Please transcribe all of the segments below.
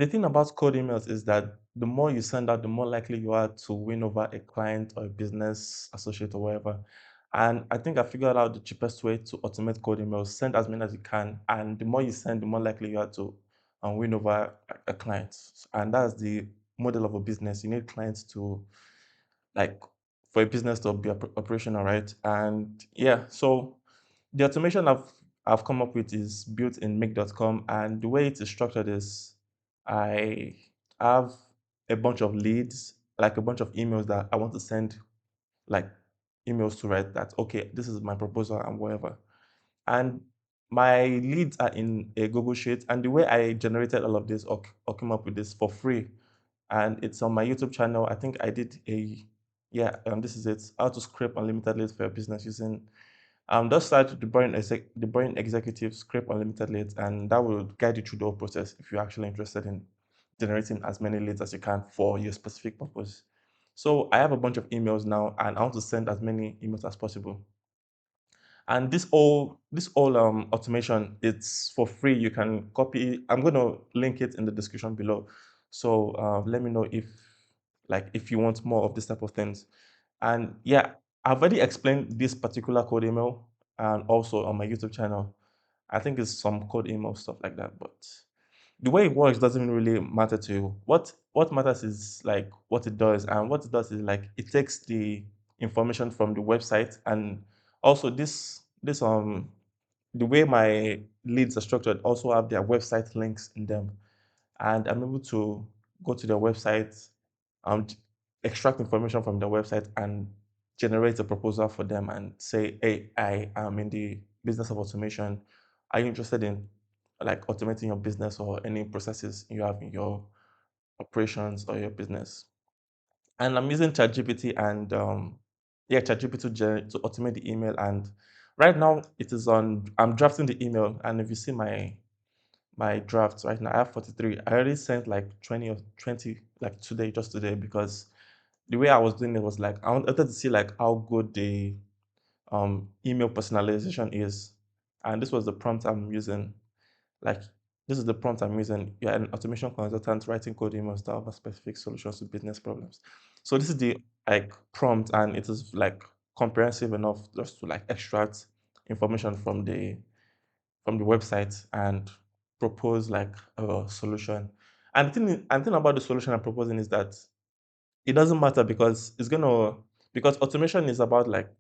The thing about cold emails is that the more you send out, the more likely you are to win over a client or a business associate or whatever. And I think I figured out the cheapest way to automate cold emails: send as many as you can. And the more you send, the more likely you are to win over a client. And that's the model of a business. You need clients to, like, for a business to be operational, right? And yeah, so the automation I've come up with is built in make.com, and the way it is structured is I have a bunch of leads, like a bunch of emails that I want to send, like emails to, write that, okay, this is my proposal and whatever. And my leads are in a Google Sheet, and the way I generated all of this or came up with this for free, and it's on my YouTube channel. I think I did a, yeah, this is it: how to scrape unlimited leads for your business using just start the boring executive scrape unlimited leads, and that will guide you through the whole process if you're actually interested in generating as many leads as you can for your specific purpose. So I have a bunch of emails now, and I want to send as many emails as possible. And this all automation, it's for free. You can copy. I'm going to link it in the description below. So let me know if, like, if you want more of this type of things. And yeah, I've already explained this particular code email and also on my YouTube channel. I think it's some code email stuff like that, but the way it works doesn't really matter to you. What matters is like what it does, and what it does is like it takes the information from the website, and also this the way my leads are structured also have their website links in them, and I'm able to go to their website, and extract information from their website and generate a proposal for them and say, hey, I am in the business of automation. Are you interested in, like, automating your business or any processes you have in your operations or your business? And I'm using ChatGPT and yeah, ChatGPT to automate the email. And right now it is on. I'm drafting the email, and if you see my drafts right now, I have 43. I already sent like 20 like today, just today, because the way I was doing it was like I wanted to see like how good the email personalization is, and this was the prompt I'm using. Like, this is the prompt I'm using. You're an automation consultant writing code emails that offer specific solutions to business problems. So this is the, like, prompt, and it is like comprehensive enough just to like extract information from the website and propose like a solution. And the thing about the solution I'm proposing is that it doesn't matter, because because automation is about, like,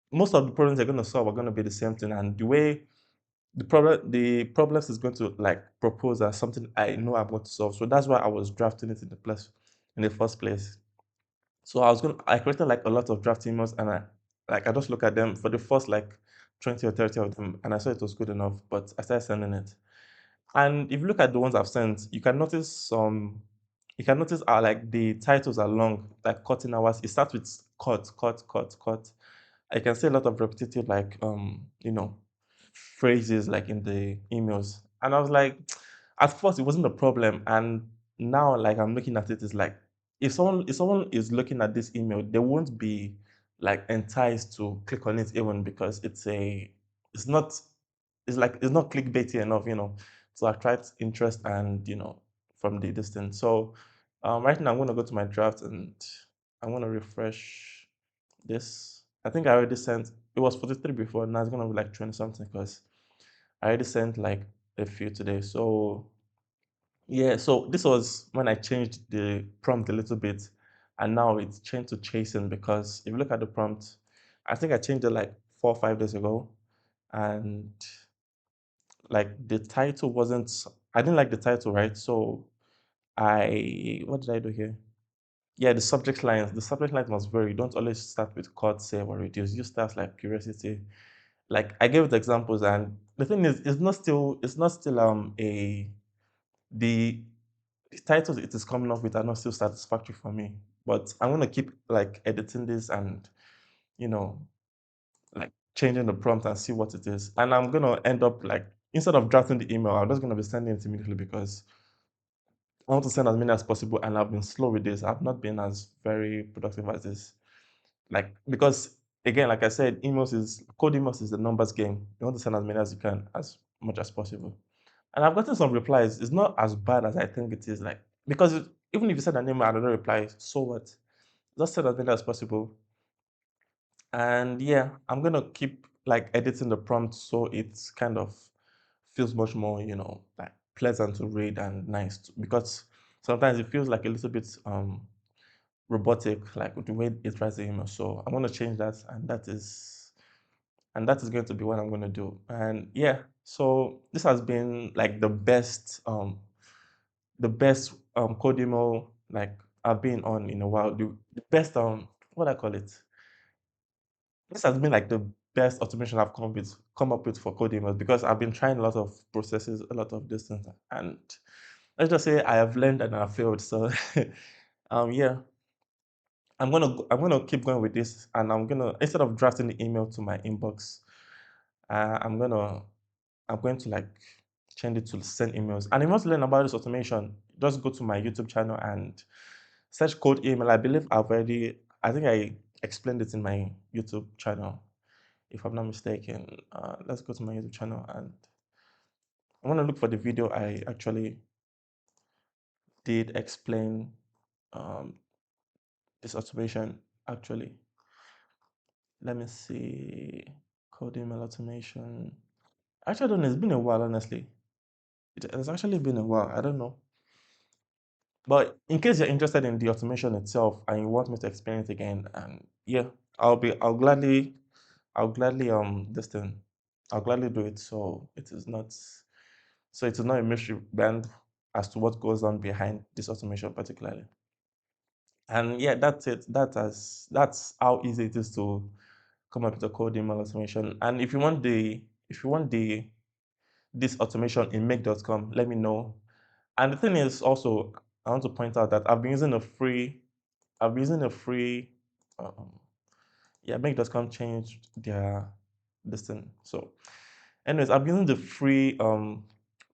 most of the problems they're gonna solve are gonna be the same thing. And the way the problems is going to like propose as something I know I'm going to solve. So that's why I was drafting it in the first place. So I created like a lot of draft emails, and I just look at them for the first like 20 or 30 of them, and I saw it was good enough, but I started sending it. And if you look at the ones I've sent, you can notice how like the titles are long, like cutting hours. It starts with cut, cut, cut, cut. I can see a lot of repetitive, like, phrases like in the emails. And I was like, at first it wasn't a problem. And now, like, I'm looking at it, it's like, if someone is looking at this email, they won't be like enticed to click on it, even because it's not it's not clickbaity enough to attract interest, and from the distance. So right now I'm gonna go to my draft, and I'm gonna refresh this. I think I already sent. It was 43 before. Now it's gonna be like 20 something, because I already sent like a few today. So yeah, so this was when I changed the prompt a little bit, and now it's changed to chasing, because if you look at the prompt, I think I changed it like 4 or 5 days ago, and like the title wasn't. I didn't like the title, right? So what did I do here? Yeah, the subject lines. The subject line must vary. Don't always start with cut, save, or reduce. You start like curiosity. Like, I gave it examples, and the thing is, it's not still a the titles it is coming up with are not still satisfactory for me. But I'm gonna keep like editing this, and you know like changing the prompt and see what it is. And I'm gonna end up like, instead of drafting the email, I'm just gonna be sending it immediately, because I want to send as many as possible. And I've been slow with this. I've not been as very productive as this. Like, because again, like I said, code emails is the numbers game. You want to send as many as you can, as much as possible. And I've gotten some replies. It's not as bad as I think it is. Like because even if you send an email and I don't reply, so what? Just send as many as possible. And yeah, I'm gonna keep like editing the prompt so it kind of feels much more, like pleasant to read and nice because sometimes it feels like a little bit robotic, like with the way it writes the email. So I'm gonna change that, and that is going to be what I'm gonna do. And yeah, so this has been like the best code email like I've been on in a while. The best what I call it. This has been like the best automation I've come up with for code emails because I've been trying a lot of processes, a lot of distance, and let's just say I have learned and I've failed. So yeah, I'm gonna keep going with this, and I'm gonna instead of drafting the email to my inbox, uh, I'm gonna I'm going to like change it to send emails. And if you want to learn about this automation, just go to my YouTube channel and search code email. I think I explained it in my YouTube channel, if I'm not mistaken. Let's go to my YouTube channel and I want to look for the video I actually did explain um, this automation. Actually, let me see code email automation. Actually, I don't know. It's been a while, honestly. It has actually been a while. I don't know. But in case you're interested in the automation itself and you want me to explain it again, and yeah, I'll gladly this thing, I'll gladly do it. So it is not a mystery band as to what goes on behind this automation particularly. And yeah, that's it. That's how easy it is to come up with a code email automation. And if you want the this automation in make.com, let me know. And the thing is also, I want to point out that I've been using a free, um, yeah, make.com changed their this thing. So, anyways, I'm using the free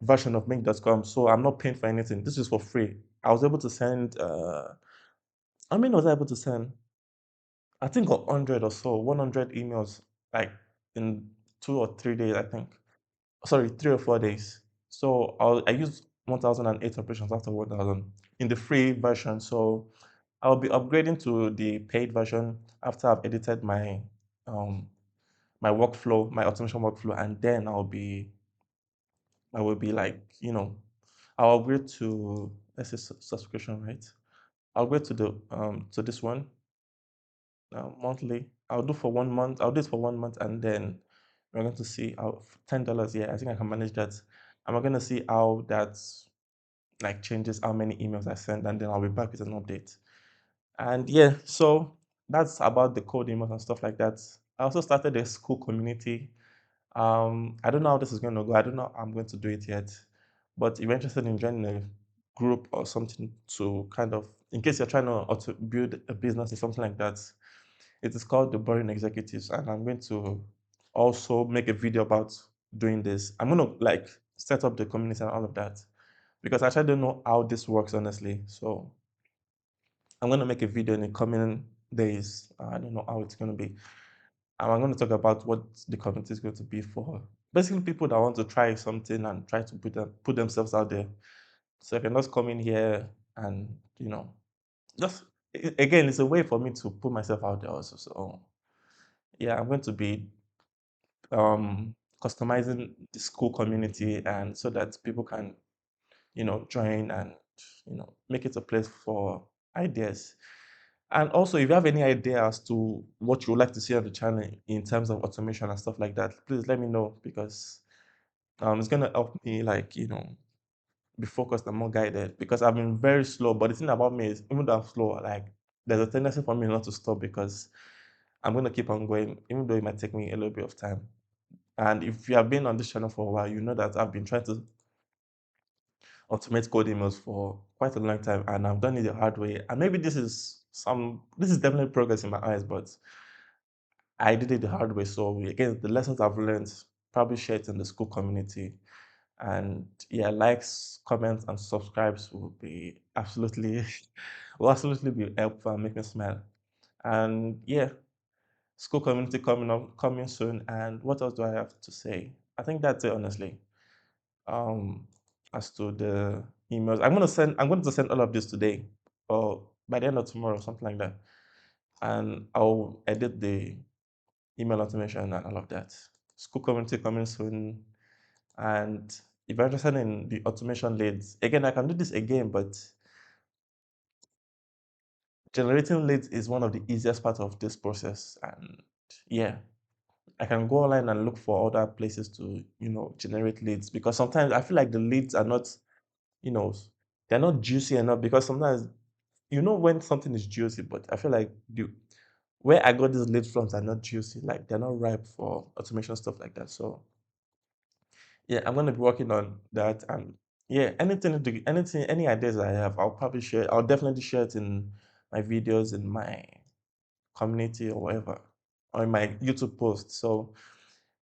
version of make.com, so I'm not paying for anything. This is for free. I was able to send, how many was I able to send? I think 100 or so, 100 emails, like in 2 or 3 days, I think. Sorry, 3 or 4 days. So I used 1,008 operations after 1,000 in the free version. So I'll be upgrading to the paid version after I've edited um my workflow, my automation workflow, and then I will be like, I'll upgrade to let's say subscription, right? I'll upgrade to this one monthly. I'll do for 1 month. I'll do it for 1 month, and then we're going to see how $10. Yeah, I think I can manage that. And we're going to see how that like changes how many emails I send, and then I'll be back with an update. And yeah, so that's about the code emails and stuff like that. I also started a school community. I don't know how this is going to go. I don't know how I'm going to do it yet. But if you're interested in joining a group or something to kind of, in case you're trying to build a business or something like that, it is called the Boring Executives, and I'm going to also make a video about doing this. I'm going to like set up the community and all of that because I actually don't know how this works honestly. So I'm going to make a video in the coming days. I don't know how it's going to be. And I'm going to talk about what the community is going to be for. Basically, people that want to try something and try to put themselves out there. So if you're not coming here and just again, it's a way for me to put myself out there also. So yeah, I'm going to be customizing the school community and so that people can join and make it a place for ideas. And also, if you have any idea as to what you would like to see on the channel in terms of automation and stuff like that, please let me know because it's gonna help me like be focused and more guided because I've been very slow. But the thing about me is even though I'm slow, like there's a tendency for me not to stop because I'm gonna keep on going, even though it might take me a little bit of time. And if you have been on this channel for a while, you know that I've been trying to automate code emails for quite a long time, and I've done it the hard way. And maybe this is definitely progress in my eyes, but I did it the hard way. So again, the lessons I've learned, probably share it in the school community. And yeah, likes, comments, and subscribes will be absolutely will absolutely be helpful and make me smile. And yeah, school community coming soon. And what else do I have to say? I think that's it honestly. um, as to the emails. I'm going to send all of this today or by the end of tomorrow, something like that. And I'll edit the email automation and all of that. School community coming soon. And if you're interested in the automation leads, again, I can do this again, but generating leads is one of the easiest parts of this process. And yeah, I can go online and look for other places to, generate leads, because sometimes I feel like the leads are not, you know, they're not juicy enough, because sometimes when something is juicy, but I feel like where I got these leads from are not juicy, like they're not ripe for automation stuff like that. So yeah, I'm gonna be working on that. And yeah, anything, any ideas I have, I'll probably share. I'll definitely share it in my videos, in my community or whatever, or in my YouTube post. So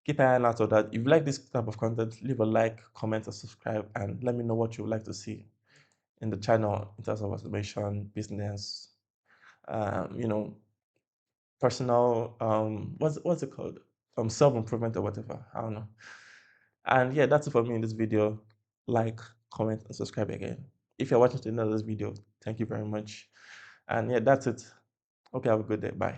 keep an eye out for that. If you like this type of content, leave a like, comment, or subscribe, and let me know what you would like to see in the channel in terms of automation, business, you know, personal, what's it called? Self-improvement or whatever. I don't know. And yeah, that's it for me in this video. Like, comment, and subscribe again. If you're watching to another video, thank you very much. And yeah, that's it. Hope you have a good day. Bye.